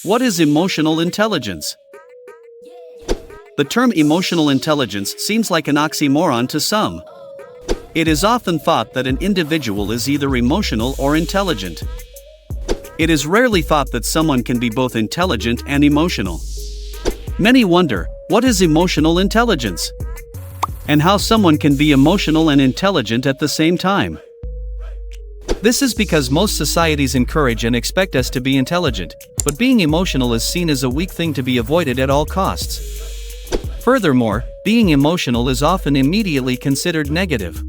What is emotional intelligence? The term emotional intelligence seems like an oxymoron to some. It is often thought that an individual is either emotional or intelligent. It is rarely thought that someone can be both intelligent and emotional. Many wonder, what is emotional intelligence? And how someone can be emotional and intelligent at the same time. This is because most societies encourage and expect us to be intelligent, but being emotional is seen as a weak thing to be avoided at all costs. Furthermore, being emotional is often immediately considered negative.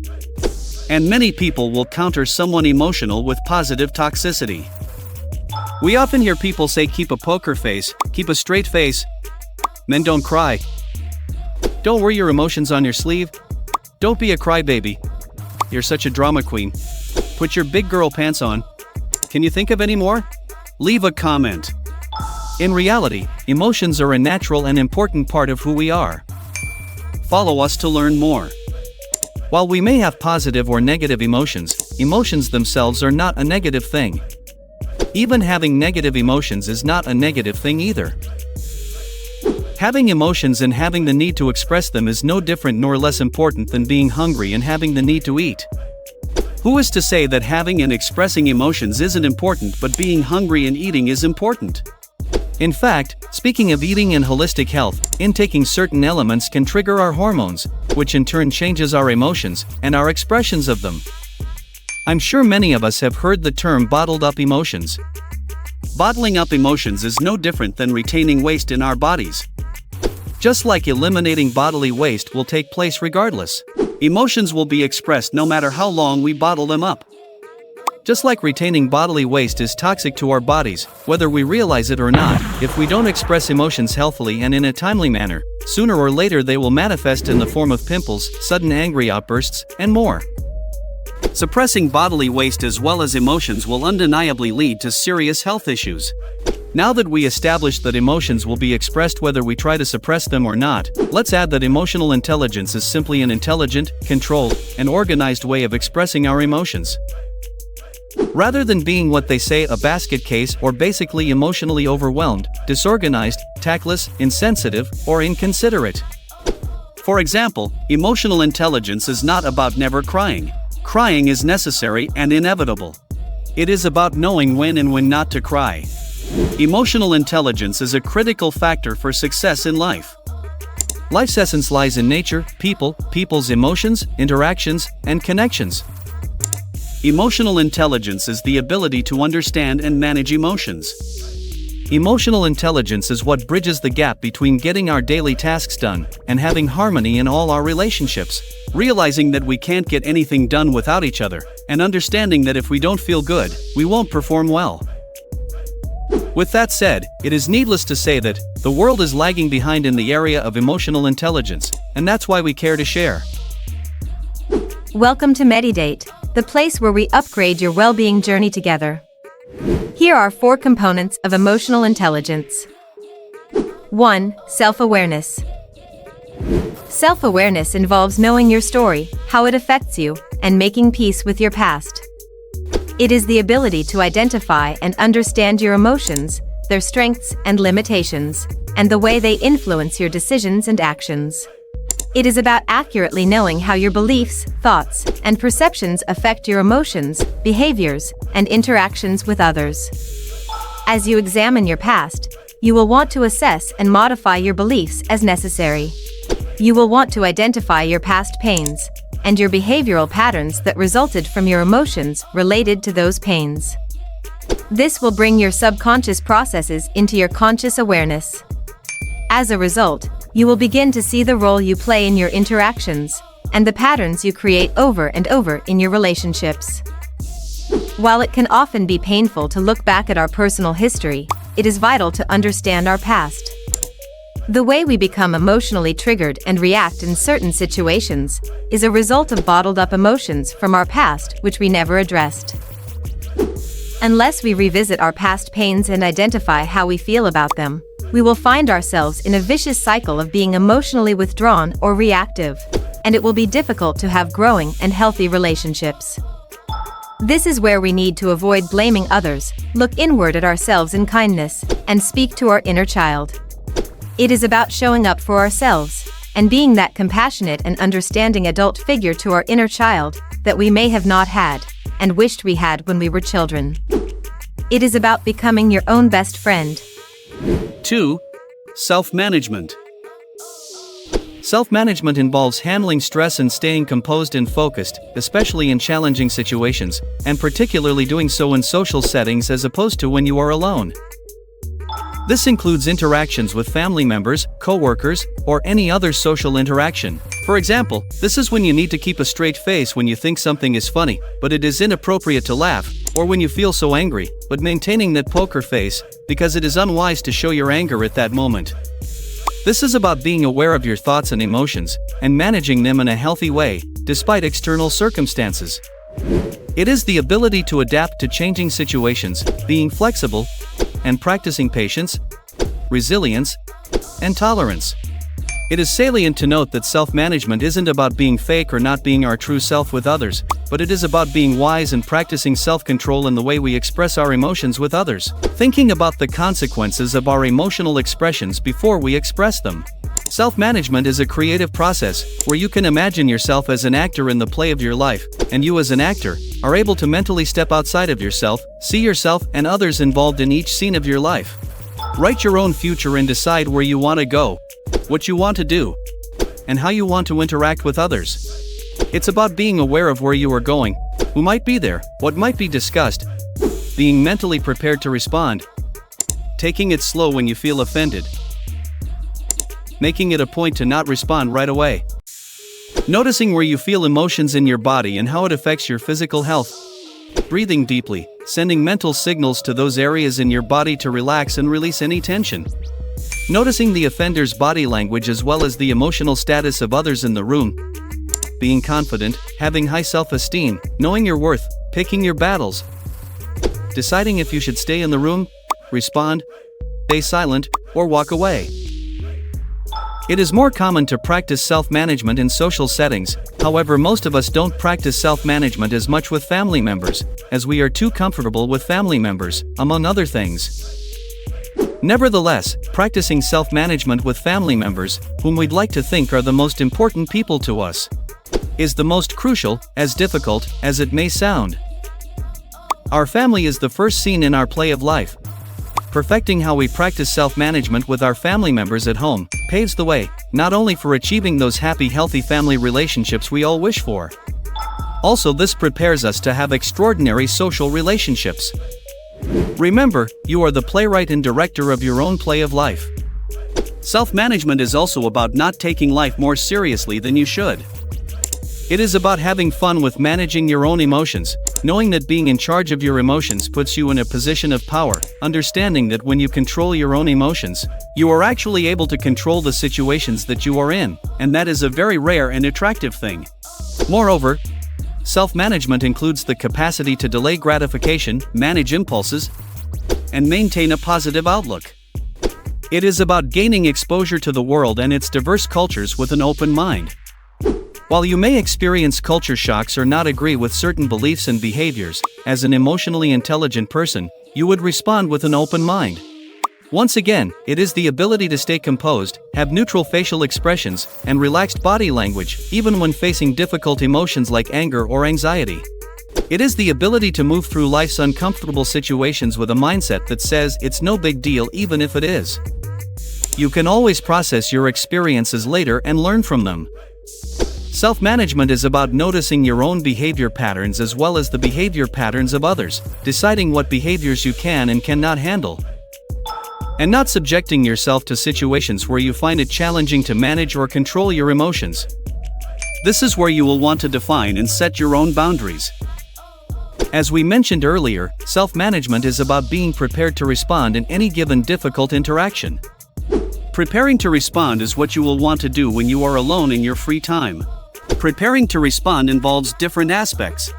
And many people will counter someone emotional with positive toxicity. We often hear people say keep a poker face, keep a straight face, men don't cry. Don't wear your emotions on your sleeve. Don't be a crybaby. You're such a drama queen. Put your big girl pants on. Can you think of any more? Leave a comment. In reality, emotions are a natural and important part of who we are. Follow us to learn more. While we may have positive or negative emotions, emotions themselves are not a negative thing. Even having negative emotions is not a negative thing either. Having emotions and having the need to express them is no different nor less important than being hungry and having the need to eat. Who is to say that having and expressing emotions isn't important but being hungry and eating is important? In fact, speaking of eating and holistic health, intaking certain elements can trigger our hormones, which in turn changes our emotions and our expressions of them. I'm sure many of us have heard the term bottled up emotions. Bottling up emotions is no different than retaining waste in our bodies. Just like eliminating bodily waste will take place regardless. Emotions will be expressed no matter how long we bottle them up. Just like retaining bodily waste is toxic to our bodies, whether we realize it or not, if we don't express emotions healthily and in a timely manner, sooner or later they will manifest in the form of pimples, sudden angry outbursts, and more. Suppressing bodily waste as well as emotions will undeniably lead to serious health issues. Now that we established that emotions will be expressed whether we try to suppress them or not, let's add that emotional intelligence is simply an intelligent, controlled, and organized way of expressing our emotions. Rather than being what they say a basket case or basically emotionally overwhelmed, disorganized, tactless, insensitive, or inconsiderate. For example, emotional intelligence is not about never crying. Crying is necessary and inevitable. It is about knowing when and when not to cry. Emotional intelligence is a critical factor for success in life. Life's essence lies in nature, people, people's emotions, interactions, and connections. Emotional intelligence is the ability to understand and manage emotions. Emotional intelligence is what bridges the gap between getting our daily tasks done and having harmony in all our relationships, realizing that we can't get anything done without each other, and understanding that if we don't feel good, we won't perform well. With that said, it is needless to say that the world is lagging behind in the area of emotional intelligence, and that's why we care to share. Welcome to medi-date, the place where we upgrade your well-being journey together. Here are 4 components of emotional intelligence. 1. Self-awareness. Self-awareness involves knowing your story, how it affects you, and making peace with your past. It is the ability to identify and understand your emotions, their strengths and limitations, and the way they influence your decisions and actions. It is about accurately knowing how your beliefs, thoughts, and perceptions affect your emotions, behaviors, and interactions with others. As you examine your past, you will want to assess and modify your beliefs as necessary. You will want to identify your past pains and your behavioral patterns that resulted from your emotions related to those pains. This will bring your subconscious processes into your conscious awareness. As a result, you will begin to see the role you play in your interactions and the patterns you create over and over in your relationships. While it can often be painful to look back at our personal history, it is vital to understand our past. The way we become emotionally triggered and react in certain situations is a result of bottled up emotions from our past which we never addressed. Unless we revisit our past pains and identify how we feel about them, we will find ourselves in a vicious cycle of being emotionally withdrawn or reactive, and it will be difficult to have growing and healthy relationships. This is where we need to avoid blaming others, look inward at ourselves in kindness, and speak to our inner child. It is about showing up for ourselves, and being that compassionate and understanding adult figure to our inner child that we may have not had, and wished we had when we were children. It is about becoming your own best friend. 2. Self-management. Self-management involves handling stress and staying composed and focused, especially in challenging situations, and particularly doing so in social settings as opposed to when you are alone. This includes interactions with family members, co-workers, or any other social interaction. For example, this is when you need to keep a straight face when you think something is funny, but it is inappropriate to laugh, or when you feel so angry, but maintaining that poker face, because it is unwise to show your anger at that moment. This is about being aware of your thoughts and emotions, and managing them in a healthy way, despite external circumstances. It is the ability to adapt to changing situations, being flexible, and practicing patience, resilience, and tolerance. It is salient to note that self-management isn't about being fake or not being our true self with others, but it is about being wise and practicing self-control in the way we express our emotions with others, thinking about the consequences of our emotional expressions before we express them. Self-management is a creative process, where you can imagine yourself as an actor in the play of your life, and you as an actor, are able to mentally step outside of yourself, see yourself and others involved in each scene of your life. Write your own future and decide where you want to go, what you want to do, and how you want to interact with others. It's about being aware of where you are going, who might be there, what might be discussed, being mentally prepared to respond, taking it slow when you feel offended, making it a point to not respond right away, noticing where you feel emotions in your body and how it affects your physical health, breathing deeply, sending mental signals to those areas in your body to relax and release any tension, noticing the offender's body language as well as the emotional status of others in the room, being confident, having high self-esteem, knowing your worth, picking your battles, deciding if you should stay in the room, respond, stay silent, or walk away. It is more common to practice self-management in social settings, however most of us don't practice self-management as much with family members, as we are too comfortable with family members, among other things. Nevertheless, practicing self-management with family members, whom we'd like to think are the most important people to us, is the most crucial, as difficult as it may sound. Our family is the first scene in our play of life. Perfecting how we practice self-management with our family members at home paves the way, not only for achieving those happy, healthy family relationships we all wish for. Also, this prepares us to have extraordinary social relationships. Remember, you are the playwright and director of your own play of life. Self-management is also about not taking life more seriously than you should. It is about having fun with managing your own emotions, knowing that being in charge of your emotions puts you in a position of power, understanding that when you control your own emotions, you are actually able to control the situations that you are in, and that is a very rare and attractive thing. Moreover, self-management includes the capacity to delay gratification, manage impulses, and maintain a positive outlook. It is about gaining exposure to the world and its diverse cultures with an open mind. While you may experience culture shocks or not agree with certain beliefs and behaviors, as an emotionally intelligent person, you would respond with an open mind. Once again, it is the ability to stay composed, have neutral facial expressions, and relaxed body language, even when facing difficult emotions like anger or anxiety. It is the ability to move through life's uncomfortable situations with a mindset that says it's no big deal even if it is. You can always process your experiences later and learn from them. Self-management is about noticing your own behavior patterns as well as the behavior patterns of others, deciding what behaviors you can and cannot handle, and not subjecting yourself to situations where you find it challenging to manage or control your emotions. This is where you will want to define and set your own boundaries. As we mentioned earlier, self-management is about being prepared to respond in any given difficult interaction. Preparing to respond is what you will want to do when you are alone in your free time. Preparing to respond involves different aspects.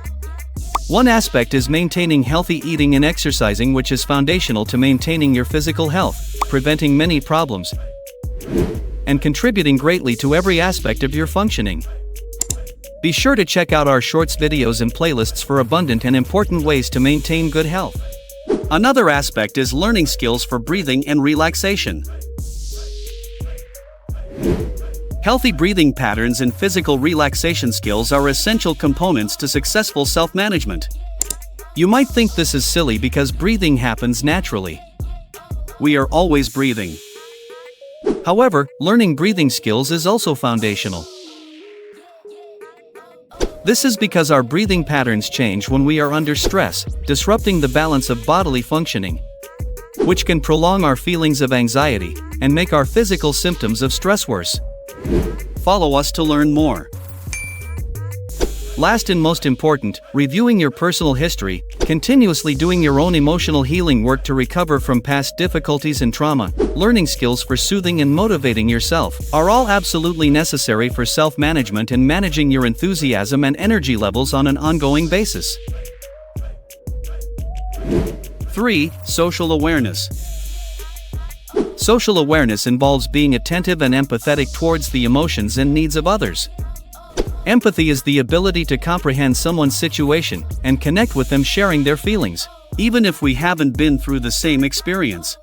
One aspect is maintaining healthy eating and exercising, which is foundational to maintaining your physical health, preventing many problems, and contributing greatly to every aspect of your functioning. Be sure to check out our shorts videos and playlists for abundant and important ways to maintain good health. Another aspect is learning skills for breathing and relaxation. Healthy breathing patterns and physical relaxation skills are essential components to successful self-management. You might think this is silly because breathing happens naturally. We are always breathing. However, learning breathing skills is also foundational. This is because our breathing patterns change when we are under stress, disrupting the balance of bodily functioning, which can prolong our feelings of anxiety and make our physical symptoms of stress worse. Follow us to learn more. Last and most important, reviewing your personal history, continuously doing your own emotional healing work to recover from past difficulties and trauma, learning skills for soothing and motivating yourself, are all absolutely necessary for self-management and managing your enthusiasm and energy levels on an ongoing basis. 3. Social awareness. Social awareness involves being attentive and empathetic towards the emotions and needs of others. Empathy is the ability to comprehend someone's situation and connect with them, sharing their feelings, even if we haven't been through the same experience.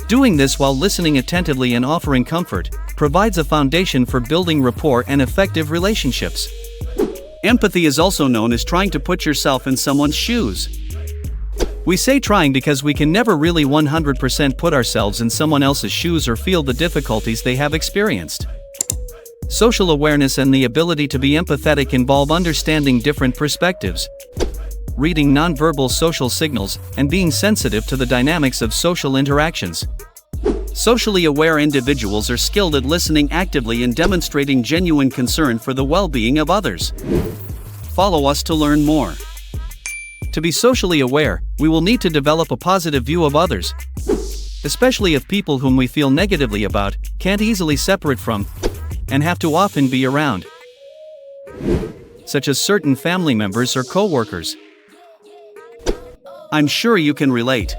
Doing this while listening attentively and offering comfort provides a foundation for building rapport and effective relationships. Empathy is also known as trying to put yourself in someone's shoes. We say trying because we can never really 100% put ourselves in someone else's shoes or feel the difficulties they have experienced. Social awareness and the ability to be empathetic involve understanding different perspectives, reading nonverbal social signals, and being sensitive to the dynamics of social interactions. Socially aware individuals are skilled at listening actively and demonstrating genuine concern for the well-being of others. Follow us to learn more. To be socially aware, we will need to develop a positive view of others, especially of people whom we feel negatively about, can't easily separate from, and have to often be around, such as certain family members or co-workers. I'm sure you can relate.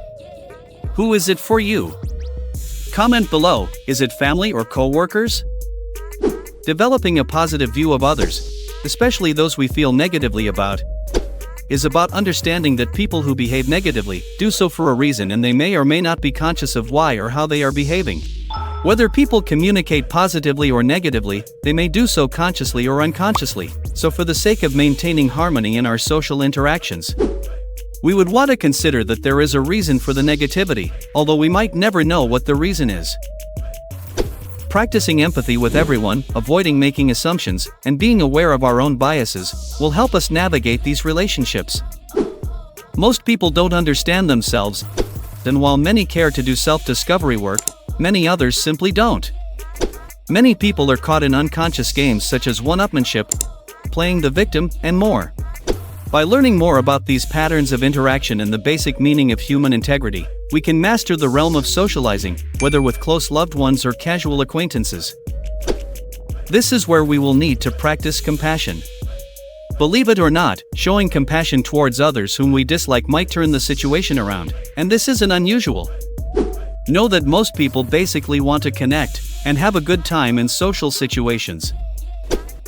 Who is it for you? Comment below, is it family or co-workers? Developing a positive view of others, especially those we feel negatively about, is about understanding that people who behave negatively do so for a reason, and they may or may not be conscious of why or how they are behaving. Whether people communicate positively or negatively, they may do so consciously or unconsciously, so for the sake of maintaining harmony in our social interactions, we would want to consider that there is a reason for the negativity, although we might never know what the reason is. Practicing empathy with everyone, avoiding making assumptions, and being aware of our own biases will help us navigate these relationships. Most people don't understand themselves, and while many care to do self-discovery work, many others simply don't. Many people are caught in unconscious games such as one-upmanship, playing the victim, and more. By learning more about these patterns of interaction and the basic meaning of human integrity, we can master the realm of socializing, whether with close loved ones or casual acquaintances. This is where we will need to practice compassion. Believe it or not, showing compassion towards others whom we dislike might turn the situation around, and this isn't unusual. Know that most people basically want to connect and have a good time in social situations.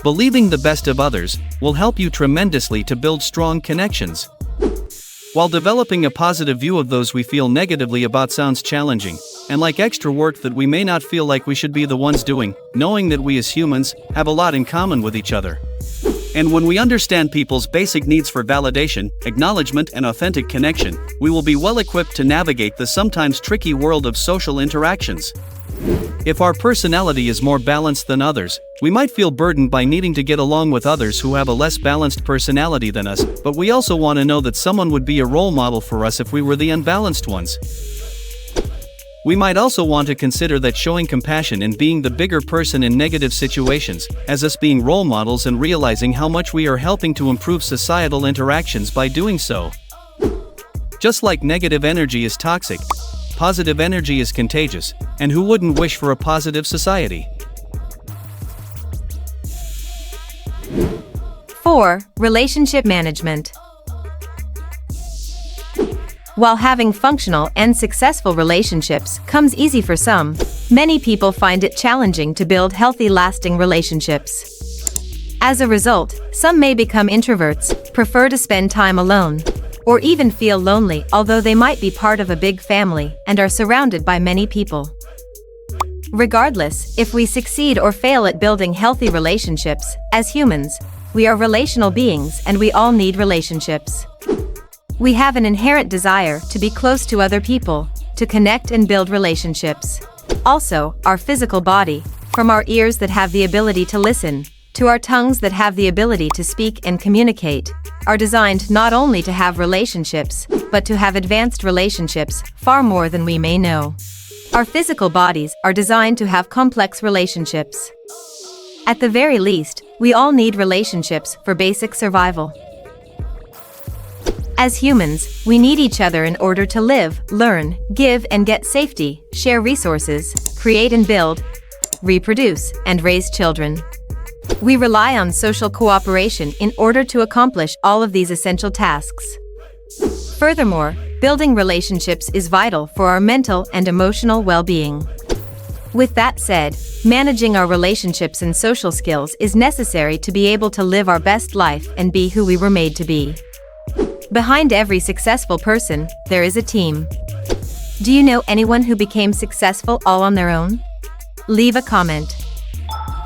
Believing the best of others will help you tremendously to build strong connections. While developing a positive view of those we feel negatively about sounds challenging, and like extra work that we may not feel like we should be the ones doing, knowing that we as humans have a lot in common with each other. And when we understand people's basic needs for validation, acknowledgement, and authentic connection, we will be well equipped to navigate the sometimes tricky world of social interactions. If our personality is more balanced than others, we might feel burdened by needing to get along with others who have a less balanced personality than us, but we also want to know that someone would be a role model for us if we were the unbalanced ones. We might also want to consider that showing compassion and being the bigger person in negative situations, as us being role models and realizing how much we are helping to improve societal interactions by doing so. Just like negative energy is toxic, positive energy is contagious, and who wouldn't wish for a positive society? 4. Relationship management. While having functional and successful relationships comes easy for some, many people find it challenging to build healthy, lasting relationships. As a result, some may become introverts, prefer to spend time alone, or even feel lonely although they might be part of a big family and are surrounded by many people. Regardless, if we succeed or fail at building healthy relationships, as humans, we are relational beings and we all need relationships. We have an inherent desire to be close to other people, to connect and build relationships. Also, our physical body, from our ears that have the ability to listen, to our tongues that have the ability to speak and communicate, are designed not only to have relationships, but to have advanced relationships, far more than we may know. Our physical bodies are designed to have complex relationships. At the very least, we all need relationships for basic survival. As humans, we need each other in order to live, learn, give and get safety, share resources, create and build, reproduce, and raise children. We rely on social cooperation in order to accomplish all of these essential tasks. Furthermore, building relationships is vital for our mental and emotional well-being. With that said, managing our relationships and social skills is necessary to be able to live our best life and be who we were made to be. Behind every successful person, there is a team. Do you know anyone who became successful all on their own? Leave a comment.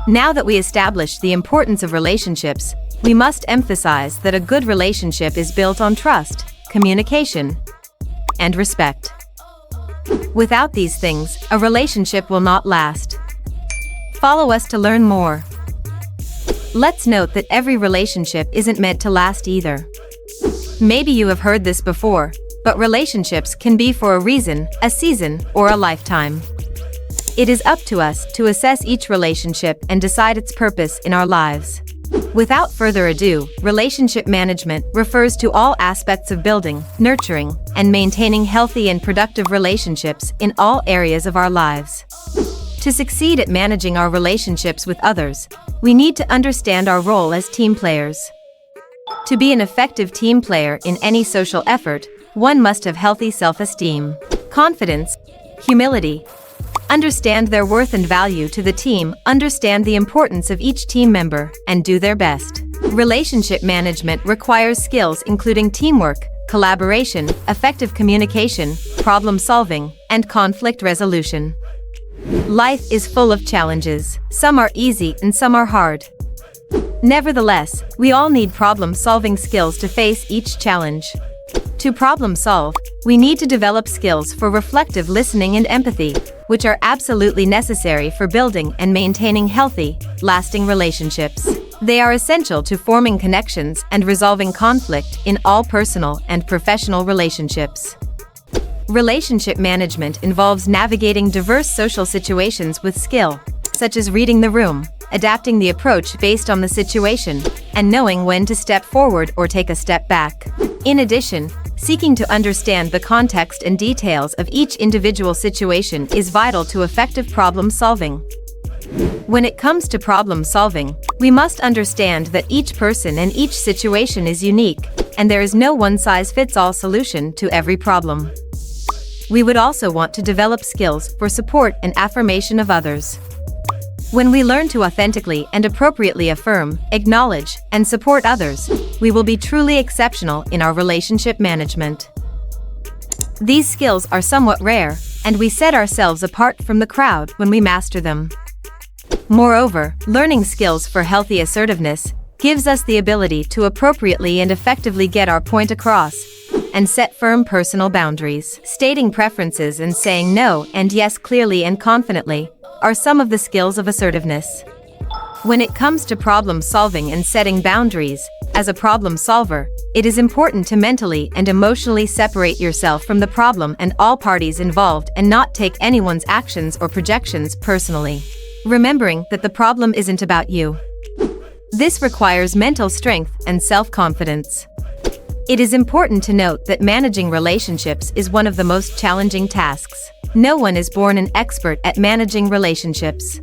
Now that we established the importance of relationships, we must emphasize that a good relationship is built on trust, communication, and respect. Without these things, a relationship will not last. Follow us to learn more. Let's note that every relationship isn't meant to last either. Maybe you have heard this before, but relationships can be for a reason, a season, or a lifetime. It is up to us to assess each relationship and decide its purpose in our lives. Without further ado, relationship management refers to all aspects of building, nurturing, and maintaining healthy and productive relationships in all areas of our lives. To succeed at managing our relationships with others, we need to understand our role as team players. To be an effective team player in any social effort, one must have healthy self-esteem, confidence, humility, understand their worth and value to the team, understand the importance of each team member, and do their best. Relationship management requires skills including teamwork, collaboration, effective communication, problem solving, and conflict resolution. Life is full of challenges. Some are easy and some are hard. Nevertheless, we all need problem-solving skills to face each challenge. To problem solve, we need to develop skills for reflective listening and empathy, which are absolutely necessary for building and maintaining healthy, lasting relationships. They are essential to forming connections and resolving conflict in all personal and professional relationships. Relationship management involves navigating diverse social situations with skill, such as reading the room, adapting the approach based on the situation, and knowing when to step forward or take a step back. In addition, seeking to understand the context and details of each individual situation is vital to effective problem solving. When it comes to problem solving, we must understand that each person and each situation is unique, and there is no one-size-fits-all solution to every problem. We would also want to develop skills for support and affirmation of others. When we learn to authentically and appropriately affirm, acknowledge, and support others, we will be truly exceptional in our relationship management. These skills are somewhat rare, and we set ourselves apart from the crowd when we master them. Moreover, learning skills for healthy assertiveness gives us the ability to appropriately and effectively get our point across and set firm personal boundaries. Stating preferences and saying no and yes clearly and confidently are some of the skills of assertiveness. When it comes to problem solving and setting boundaries, as a problem solver, it is important to mentally and emotionally separate yourself from the problem and all parties involved and not take anyone's actions or projections personally. Remembering that the problem isn't about you. This requires mental strength and self-confidence. It is important to note that managing relationships is one of the most challenging tasks. No one is born an expert at managing relationships.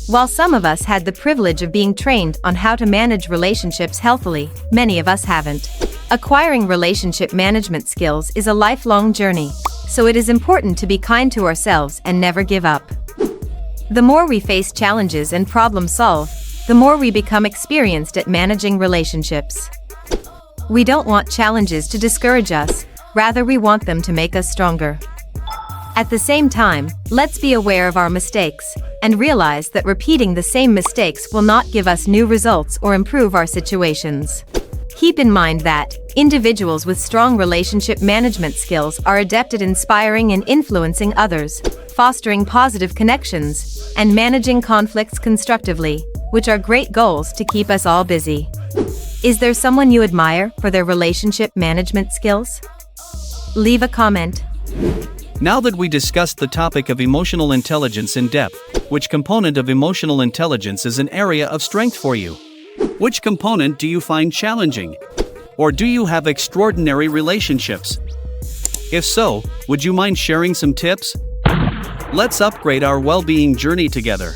While some of us had the privilege of being trained on how to manage relationships healthily, many of us haven't. Acquiring relationship management skills is a lifelong journey, so it is important to be kind to ourselves and never give up. The more we face challenges and problem solve, the more we become experienced at managing relationships. We don't want challenges to discourage us, rather we want them to make us stronger. At the same time, let's be aware of our mistakes, and realize that repeating the same mistakes will not give us new results or improve our situations. Keep in mind that individuals with strong relationship management skills are adept at inspiring and influencing others, fostering positive connections, and managing conflicts constructively, which are great goals to keep us all busy. Is there someone you admire for their relationship management skills? Leave a comment. Now that we discussed the topic of emotional intelligence in depth, which component of emotional intelligence is an area of strength for you? Which component do you find challenging? Or do you have extraordinary relationships? If so, would you mind sharing some tips? Let's upgrade our well-being journey together.